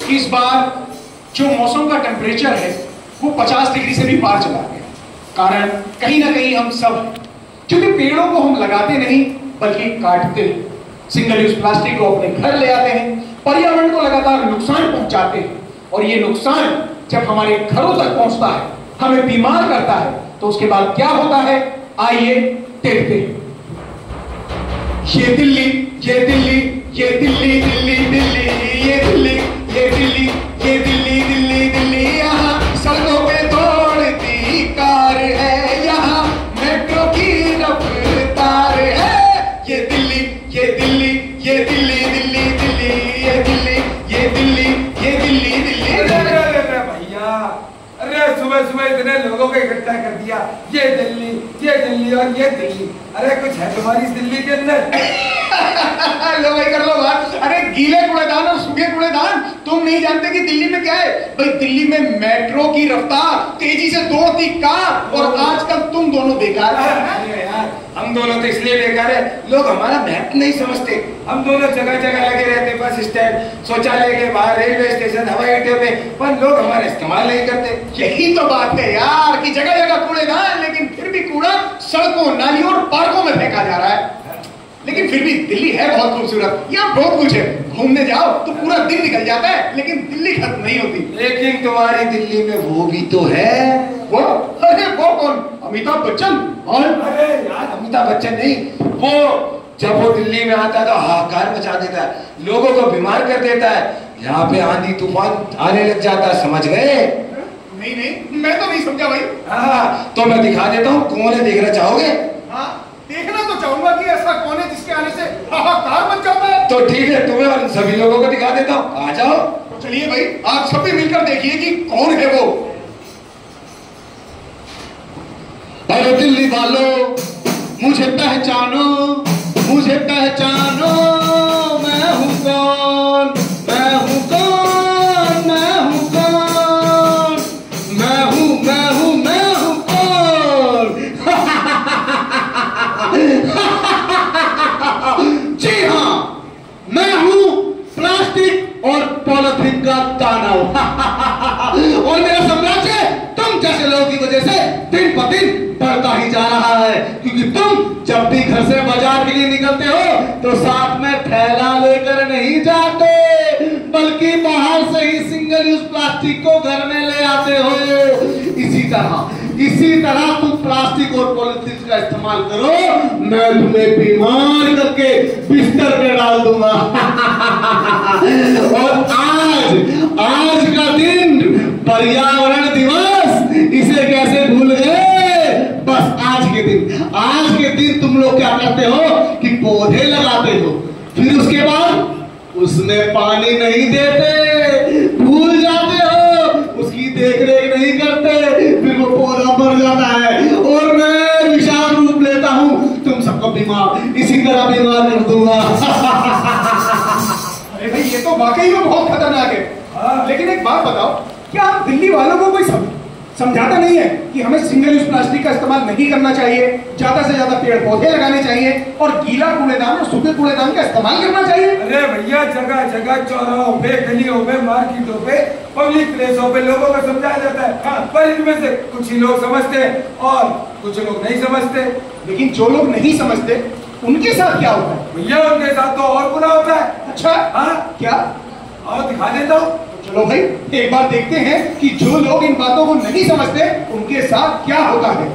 कि इस बार जो मौसम का टेम्परेचर है वो 50 डिग्री से भी पार चला गया। कारण कहीं ना कहीं हम सब, क्योंकि पेड़ों को हम लगाते नहीं बल्कि काटते हैं, सिंगल यूज प्लास्टिक को अपने घर ले आते हैं, पर्यावरण को लगातार नुकसान पहुंचाते हैं, और ये नुकसान जब हमारे घरों तक पहुंचता है, हमें बीमार करता है, तो उसके बाद क्या होता है आइए देखते हैं। ये दिल्ली, ये दिल्ली, ये दिल्ली, दिल्ली दिल्ली, ये दिल्ली, ये दिल्ली, ये दिल्ली, दिल्ली दिल्ली, यहाँ सड़कों पे दौड़ती कार है, यहाँ मेट्रो की रफ्तार है। ये दिल्ली, ये दिल्ली, ये दिल्ली, दिल्ली दिल्ली, ये दिल्ली, ये दिल्ली, ये दिल्ली, दिल्ली। अरे भैया, अरे सुबह सुबह इतने लोगों को इकट्ठा कर दिया, ये दिल्ली और ये दिल्ली। अरे कुछ है तुम्हारी इस दिल्ली के अंदर? लो भाई कर लो बात। अरे गीले कूड़ेदान और सूखे कूड़ेदान, तुम नहीं जानते कि दिल्ली में क्या है भाई? दिल्ली में मेट्रो की रफ्तार, तेजी से दौड़ती कार, और आजकल तुम दोनों बेकार है। अरे यार, हम दोनों तो इसलिए बेकार है, लोग हमारा मैप नहीं समझते। हम दोनों जगह जगह लगे रहते, बस स्टैंड, शौचालय के बाहर, रेलवे स्टेशन, हवाई अड्डे पे, पर लोग हमारा इस्तेमाल नहीं करते। यही तो बात है यार कि जगह जगह कूड़ेदान, लेकिन फिर भी कूड़ा सड़कों, नालियों और पार्कों में फेंका जा रहा है। लेकिन फिर भी दिल्ली है बहुत खूबसूरत, यहाँ बहुत कुछ है, घूमने जाओ तो पूरा दिन निकल जाता है, लेकिन दिल्ली खत्म नहीं होती। लेकिन तुम्हारी दिल्ली में वो भी तो है। वो? अरे वो कौन? अमिताभ बच्चन? और अरे यार, अमिताभ बच्चन नहीं, वो जब वो दिल्ली में आता है तो हाहाकार मचा देता है, लोगों को बीमार कर देता है, यहाँ पे आंधी तूफान आने लग जाता है, समझ गए? नहीं नहीं, मैं तो नहीं समझा भाई। हाँ, तो मैं दिखा देता हूँ, कौन है देखना चाहोगे? हाँ, देखना तो चाहूंगा कि ऐसा कौन है जिसके आने से हाहाकार मच जाता है। तो ठीक है, तुम्हें और सभी लोगों को दिखा देता हूँ, आ जाओ। तो चलिए भाई, आप सब भी मिलकर देखिए कि कौन है वो। अरे दिल्ली वालों, मुझे पहचानो, मुझे पहचानो, मैं हूँ कौन, मैं हूँ कौन, मैं हूँ कौन, मैं हूँ, मैं हूँ, मैं हूँ कौन। जी हाँ, मैं हूँ प्लास्टिक और पॉलिथीन का दानव। और मेरा साम्राज्य तुम जैसे लोगों की वजह से दिन ब दिन बढ़ता ही जा रहा है, क्योंकि तुम जब भी घर से बाजार के लिए निकलते हो तो साथ में थैला लेकर नहीं जाते, बल्कि बाहर से ही सिंगल यूज प्लास्टिक को घर में ले आते हो। इसी तरह तुम प्लास्टिक और पॉलिथीन का इस्तेमाल करो, मैं तुम्हें बीमार करके बिस्तर पे डाल दूंगा। और आज का दिन पर्यावरण दिवस, इसे कैसे भूल गए? बस आज के दिन तुम लोग क्या करते हो कि पौधे लगाते हो, फिर उसके बाद उसमें पानी नहीं देते, भूल जाते हो, उसकी देखरेख नहीं करते, फिर वो पौधा मर जाता है और मैं विशाल रूप लेता हूँ, तुम सबको बीमार इसी तरह बीमार कर दूंगा। अरे भाई, ये तो वाकई में बहुत खतरनाक है। लेकिन एक बात बताओ, क्या आप दिल्ली वालों को कोई समझाता नहीं है कि हमें सिंगल यूज प्लास्टिक का इस्तेमाल नहीं करना चाहिए, ज्यादा से ज्यादा पेड़ पौधे लगाने चाहिए और गीला कूड़ेदान और सूखे कूड़ेदान का इस्तेमाल करना चाहिए? अरे भैया, जगह जगह चौराहों पे, गलियों पे, मार्केटों पे, पब्लिक प्लेसों पे लोगों को समझाया जाता है, पर इनमें से कुछ ही लोग समझते हैं और कुछ लोग नहीं समझते। लेकिन जो लोग नहीं समझते उनके साथ क्या होता है? भैया, उनके साथ तो और बुरा होता है। अच्छा, हाँ, क्या? और दिखा देता हूँ। चलो भाई, एक बार देखते हैं कि जो लोग इन बातों को नहीं समझते उनके साथ क्या होता है।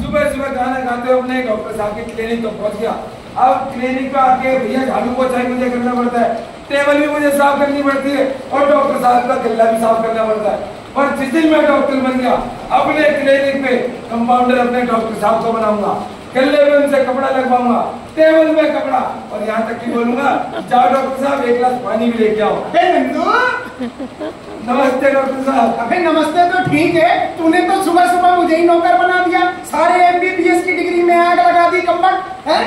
सुबह सुबह गाना गाते हुए अपने डॉक्टर साहब की क्लिनिक तो पहुंच गया। अब क्लिनिक पे आके भैया झाड़ू पोछा मुझे करना पड़ता है, टेबल भी मुझे साफ करनी पड़ती है और डॉक्टर साहब का गला भी साफ करना पड़ता है। और जिस दिन मैं डॉक्टर बन गया, अपने क्लिनिक पे कंपाउंडर अपने डॉक्टर साहब को बनाऊंगा, गले में उनसे कपड़ा लगवाऊंगा, टेबल में कपड़ा, और यहाँ तक कि बोलूंगा, जाओ डॉक्टर साहब एक गिलास पानी भी लेके आओ। नमस्ते डॉक्टर साहब। अबे नमस्ते तो ठीक है, तूने तो सुबह सुबह मुझे ही नौकर बना दिया, सारे MBBS की डिग्री में आग लगा दी कम्बट है।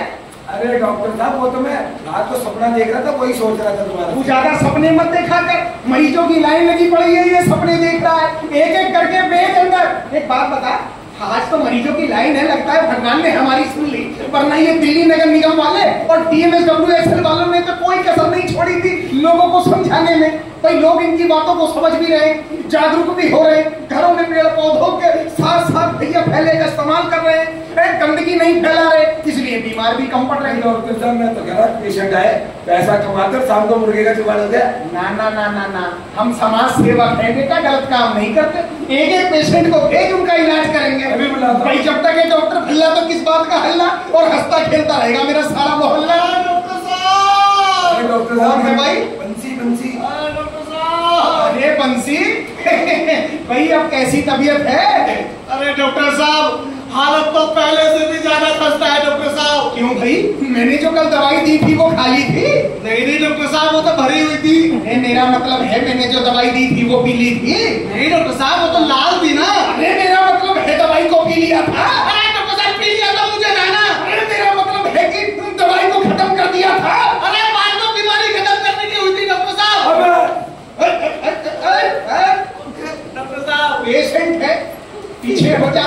अरे डॉक्टर साहब, वो तो मैं रात को सपना देख रहा था, वही सोच रहा था तुम्हारा। तू ज्यादा सपने मत देखा कर, मरीजों की लाइन लगी पड़ी है, ये सपने देख रहा है, एक एक करके पेट अंदर। एक बात बता, हार्ट आज तो मरीजों की लाइन है, लगता है भगवान ने हमारी सुन ली, वरना ये दिल्ली नगर निगम वाले और DMSWSL वालों ने तो कोई कसर नहीं छोड़ी थी लोगों को समझाने में। भाई लोग इनकी बातों को समझ भी रहे, जागरूक भी हो रहे, घरों में पेड़ पौधों के साथ साथ भैया फैले का इस्तेमाल कर रहे हैं, गंदगी नहीं फैला रहे, इसलिए बीमार भी कम पड़ रहे हैं। डॉक्टर साहब मैं तो कह रहा पेशेंट आए पैसा कमाकर शाम को मुर्गे का जुगाड़ हो गया। ना ना ना ना ना, हम समाज सेवक हैं बेटा, गलत काम नहीं करते। एक एक पेशेंट को भेज, उनका इलाज करेंगे। अभी बुलाता भाई जब तक ये डॉक्टर भल्ला तो किस बात का हल्ला, और हंसता खेलता रहेगा मेरा सारा मोहल्ला। डॉक्टर साहब, डॉक्टर साहब है भाई बंसी बंसी। डॉक्टर साहब, अरे बंसी भाई अब कैसी तबीयत है? अरे डॉक्टर साहब हालत तो पहले से भी ज्यादा खस्ता है डॉक्टर साहब। क्यों भाई? मैंने जो कल दवाई दी थी वो खाली थी? नहीं डॉक्टर साहब, वो तो भरी हुई थी। अरे मेरा मतलब है मैंने जो दवाई दी थी वो पीली थी? नहीं डॉक्टर साहब, वो तो लाल थी ना। अरे मेरा मतलब है दवाई को पी लिया था। अरे डॉक्टर साहब पी लिया था मुझे जाना। अरे मेरा मतलब है कि तुम दवाई को खत्म कर दिया था। अरे बात तो बीमारी खत्म करने की हुई थी डॉक्टर साहब। डॉक्टर साहब पेशेंट है, पीछे हो जा।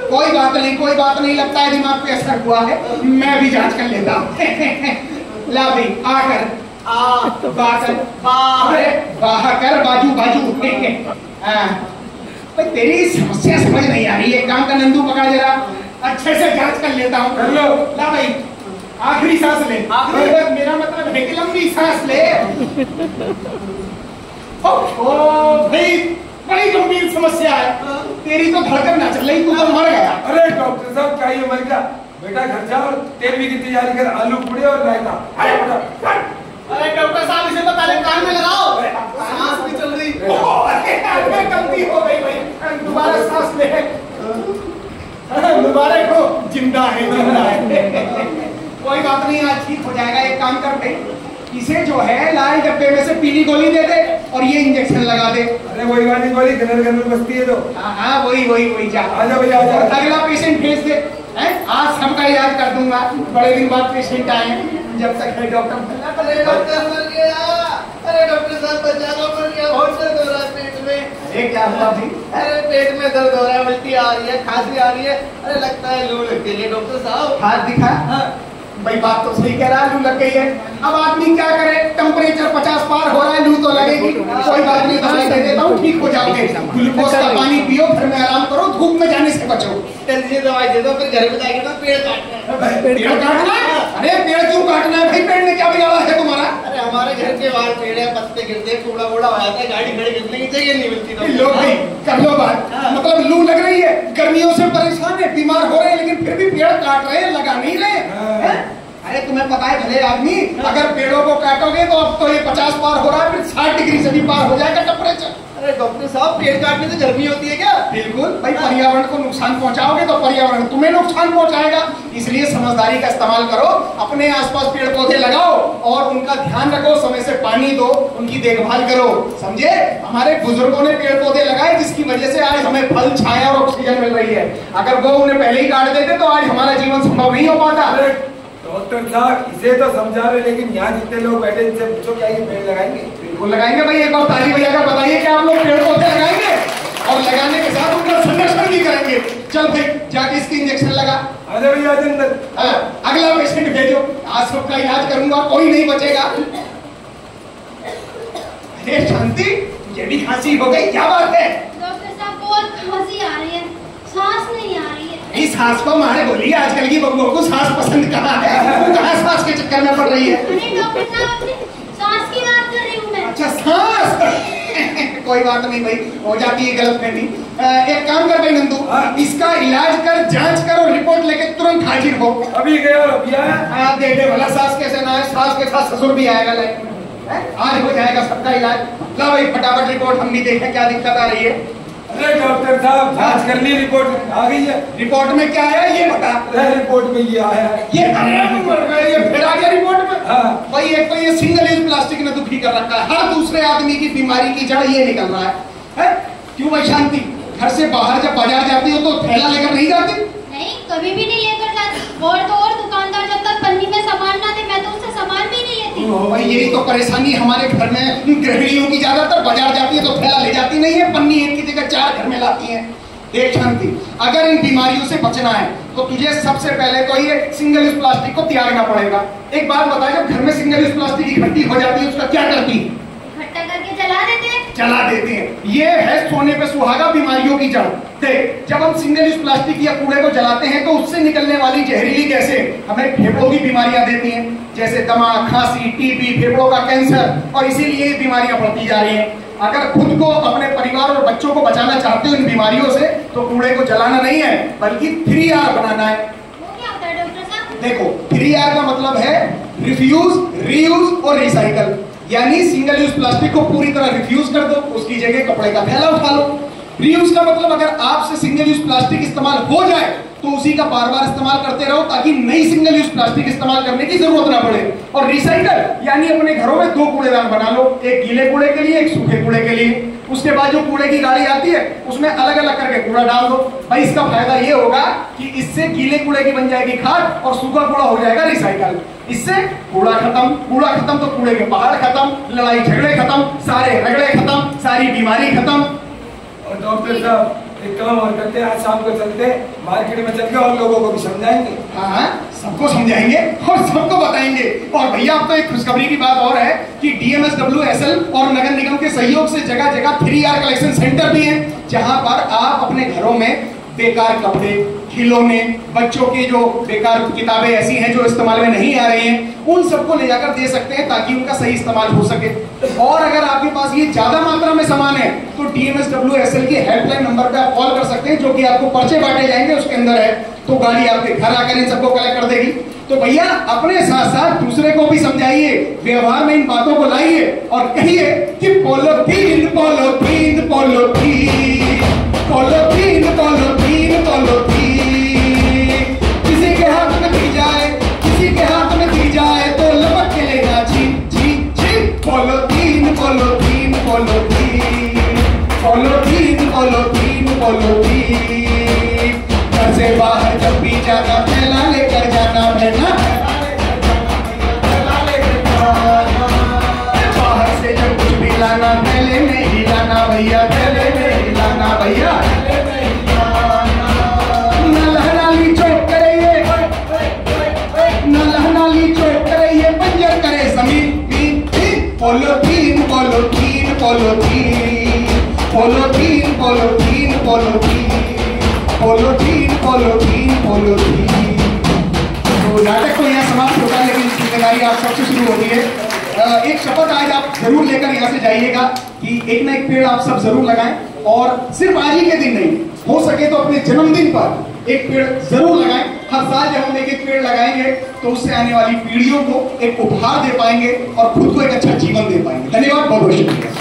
कोई बात नहीं, कोई बात नहीं, लगता है दिमाग पे असर हुआ है, मैं भी जांच कर लेता हूँ। ला भाई आकर बाकर बाहर बाजू बाजू। भाई तेरी समस्या समझ नहीं आ रही है, काम का नंदू पकड़ जरा, अच्छे से जांच कर लेता हूँ। कर लो। ला भाई आखिरी सांस ले। आखिरी, मेरा मतलब है कि लंबी सांस ले। ओ भाई बड़ी गंभीर समस्या है, तेरी तो धड़कन ना चल रही, तू तो मर गया। अरे डॉक्टर साहब क्या ये मर गया? बेटा घर जा और तेल भी की तैयारी कर, आलू पूड़े और रायता। अरे डॉक्टर साहब इसे तो पहले कान में लगाओ, सांस भी चल रही। अरे गलती हो गई भाई, दोबारा सांस ले। मुबारक हो, जिंदा है जिंदा है। कोई बात नहीं, आज ठीक हो जाएगा। एक काम कर भाई, इसे जो है लाल डब्बे में से पीली गोली दे दे और ये इंजेक्शन लगा दे। अरे वही वाली गोली गनर गनर बसती है तो। हाँ वही जा। आजा भैया आजा। अगला पेशेंट भेज दे, हैं? आज सबका इलाज कर दूंगा। बड़े दिन बाद पेशेंट आए हैं, जब तक है डॉक्टर। अरे डॉक्टर मर गया। अरे डॉक्टर साहब बचा लो, मर गया। बहुत दर्द हो रहा है पेट में। अरे क्या हुआ भाई? अरे पेट में दर्द हो रहा है, उल्टी आ रही है, खांसी आ रही है। अरे लगता है लू लग गई है डॉक्टर साहब। हाथ दिखा। भाई बात तो सही कह रहा है, लू लग गई है। अब आदमी क्या करे, टेम्परेचर 50 पार हो रहा है, लू तो लगेगी। कोई बात नहीं, दवाई दे देता हूँ, ठीक हो जाओगे। ग्लूकोज का पानी पियो, घर में आराम करो, धूप में जाने से बचो। जल्दी से दवाई दे दो, फिर घर में जाएगा ना पेड़ काटना है। पेड़ काटना है? अरे पेड़ क्यों काटना है भाई? पेड़ ने क्या बिगाड़ा है तुम्हारा? अरे हमारे घर के बाहर पेड़ है, पत्ते गिरते हैं, कूड़ा वूड़ा हो जाता है, गाड़ी खड़ी गिरने की जगह नहीं मिलती। लो भाई कर लो बात। मतलब लू लग रही है, गर्मियों से परेशान है, बीमार हो रहे हैं, लेकिन फिर भी पेड़ काट रहे हैं, लगा नहीं रहे। अरे तुम्हें पता है भले आदमी, अगर पेड़ों को काटोगे तो अब तो ये 50 पार हो रहा है, फिर 60 डिग्री से भी पार हो जाएगा टेम्परेचर। अरे डॉक्टर साहब पेड़ काटने से गर्मी होती है क्या? बिल्कुल भाई, पर्यावरण को नुकसान पहुंचाओगे तो पर्यावरण तुम्हें नुकसान पहुंचाएगा। इसलिए समझदारी का इस्तेमाल करो, अपने आसपास पेड़ पौधे लगाओ और उनका ध्यान रखो, समय से पानी दो, उनकी देखभाल करो, समझे? हमारे बुजुर्गों ने पेड़ पौधे लगाए, जिसकी वजह से आज हमें फल छाया और ऑक्सीजन मिल रही है। अगर वो उन्हें पहले ही काट देते तो आज हमारा जीवन संभव नहीं हो पाता। डॉक्टर साहब इसे तो समझा रहे, लेकिन यहाँ जितने लोग बैठे इनसे पूछो क्या ये पेड़ लगाएंगे? बिल्कुल लगाएंगे भाई। एक बार ताली बजाकर बताइए कि आप लोग पेड़ पौधे लगाएंगे और लगाने के साथ उनका संरक्षण भी करेंगे। चल भाई जाके इसकी इंजेक्शन लगा। आजा भैया अंदर। अगला पेशेंट भेजो, आज सबका इलाज करूंगा, कोई नहीं बचेगा। अरे शांति, ये भी खांसी हो गई, क्या बात है? डॉक्टर साहब बहुत खांसी आ रही है, सांस नहीं आ रही है। इस सांस को मारे बोली, आजकल की बबुओं को सांस पसंद कहाँ है? वो कहाँ सांस के चक्कर में पड़ रही है? अरे डॉक्टर साहब अपनी सांस की बात कर रही हूँ मैं। अच्छा सांस। कोई बात नहीं भाई, हो जाती है गलतफहमी। एक काम कर भाई नंदू, इसका इलाज कर, जांच कर और रिपोर्ट लेके तुरंत हाजिर हो। अभी गया और अभी आया। हाँ देख ले भला सास कैसे ना है, सास के साथ ससुर भी आएगा लाइन में। आज हो जाएगा सबका इलाज। ला भाई फटाफट रिपोर्ट हम भी देखें क्या दिक्कत आ रही है। अरे डॉक्टर साहब जांच कर ली, रिपोर्ट आ गई है। रिपोर्ट में क्या है ये बता। रिपोर्ट में ये आया है। ये फिर आ गया रिपोर्ट में। हाँ। भाई एक तो ये सिंगल यूज प्लास्टिक ने दुखी कर रखा है, हर दूसरे आदमी की बीमारी की जड़ ये निकल रहा है? क्यों भाई शांति, घर से बाहर जब बाजार जाती हो तो थैला लेकर नहीं जाती? नहीं, कभी भी नहीं लेकर जाती। और तो और दुकानदार जब तक पन्नी में सामान ना दे, मैं तो उससे सामान भी नहीं लेती। भाई यही तो परेशानी हमारे घर में गृहिणियों की, ज्यादातर बाजार जाती है तो थैला ले जाती नहीं है, पन्नी एक की जगह 4 घर में लाती है। एक क्षण थी। अगर इन बीमारियों से बचना है तो तुझे सबसे पहले तो ये सिंगल यूज प्लास्टिक को त्यागना पड़ेगा। एक बात बता, जब घर में सिंगल यूज प्लास्टिक इकट्ठी हो जाती है उसका क्या करती? इकट्ठा करके जला देते हैं। ये है सोने पे सुहागा बीमारियों की जड़। देख, जब हम सिंगल यूज प्लास्टिक या कूड़े को जलाते हैं तो उससे निकलने वाली जहरीली गैसें हमें फेफड़ों की बीमारियां देती हैं, जैसे दमा, खांसी, टीबी, फेफड़ों का कैंसर, और इसीलिए ये बीमारियां बढ़ती जा रही हैं। अगर खुद को, अपने परिवार और बच्चों को बचाना चाहते हो इन बीमारियों से, तो कूड़े को जलाना नहीं है बल्कि 3R बनाना है। वो क्या होता है डॉक्टर साहब? देखो, 3R का मतलब है रिफ्यूज, रीयूज और रिसाइकल। यानी सिंगल यूज प्लास्टिक को पूरी तरह रिफ्यूज कर दो, उसकी जगह कपड़े का थैला उठा लो। रीयूज का मतलब अगर आपसे सिंगल यूज प्लास्टिक इस्तेमाल हो जाए तो उसी का बार बार इस्तेमाल करते रहो ताकि नई सिंगल यूज प्लास्टिक इस्तेमाल करने की जरूरत ना पड़े। और रिसाइकल यानी अपने घरों में 2 कूड़ेदान बना लो, एक गीले कूड़े के लिए, एक सूखे कूड़े के लिए। उसके बाद जो कूड़े की गाड़ी आती है उसमें अलग अलग करके कूड़ा डाल दो। भाई इसका फायदा ये होगा कि इससे गीले कूड़े की बन जाएगी खाद और सूखा कूड़ा हो जाएगा रिसाइकल। इससे कूड़ा खत्म तो कूड़े के पहाड़ खत्म, लड़ाई झगड़े खत्म, सारे रगड़े खत्म, सारी बीमारी खत्म। और डॉक्टर साहब एक काम और करते हैं, आज शाम को चलते मार्केट में चल के और लोगों को भी समझाएंगे। हाँ, सबको समझाएंगे और सबको बताएंगे। और भैया अब तो एक खुशखबरी की बात और है कि DMSWSL और नगर निगम के सहयोग से जगह जगह 3R कलेक्शन सेंटर भी हैं, जहां पर आप अपने घरों में बेकार कपड़े, खिलौने, बच्चों की जो बेकार किताबें ऐसी हैं जो इस्तेमाल में नहीं आ रही हैं, उन सबको ले जाकर दे सकते हैं ताकि उनका सही इस्तेमाल हो सके। और अगर आपके पास ये ज्यादा मात्रा में सामान है तो DMSWSL के हेल्पलाइन नंबर पे आप कॉल कर सकते हैं, जो कि आपको पर्चे बांटे जाएंगे, उसके अंदर है, तो गाड़ी आपके घर आकर इन सबको कलेक्ट कर देगी। तो भैया अपने साथ साथ दूसरे को भी समझाइए, व्यवहार में इन बातों को लाइए और कहिए कि polythene polythene polythene polythene polythene polythene, किसी के हाथ में दी जाए, किसी के हाथ में दी जाए तो लपक के लेना छीन छीन छीन। Polythene polythene polythene polythene polythene polythene, घर से बाहर जब भी जाना थैला लेकर जाना, बहना बाहर से जब कुछ भी लाना थैले में ही लाना भैया, थैले में ही लाना भैया। न लहनाली चोट करे ये, न लहनाली चोट करे ये, बंजर करे जमीन। Polythene polythene polythene polythene polythene polythene polythene polythene. तो नाटक तो यहाँ समाप्त होता है, लेकिन जिम्मेदारी आप सबसे शुरू होती है। एक शपथ आज आप जरूर लेकर यहाँ से जाइएगा कि एक ना एक पेड़ आप सब जरूर लगाएं, और सिर्फ आज ही के दिन नहीं, हो सके तो अपने जन्मदिन पर एक पेड़ जरूर लगाएं। हर साल जब हम एक पेड़ लगाएंगे तो उससे आने वाली पीढ़ियों को एक उपहार दे पाएंगे और खुद को एक अच्छा जीवन दे पाएंगे। धन्यवाद, बहुत बहुत शुक्रिया।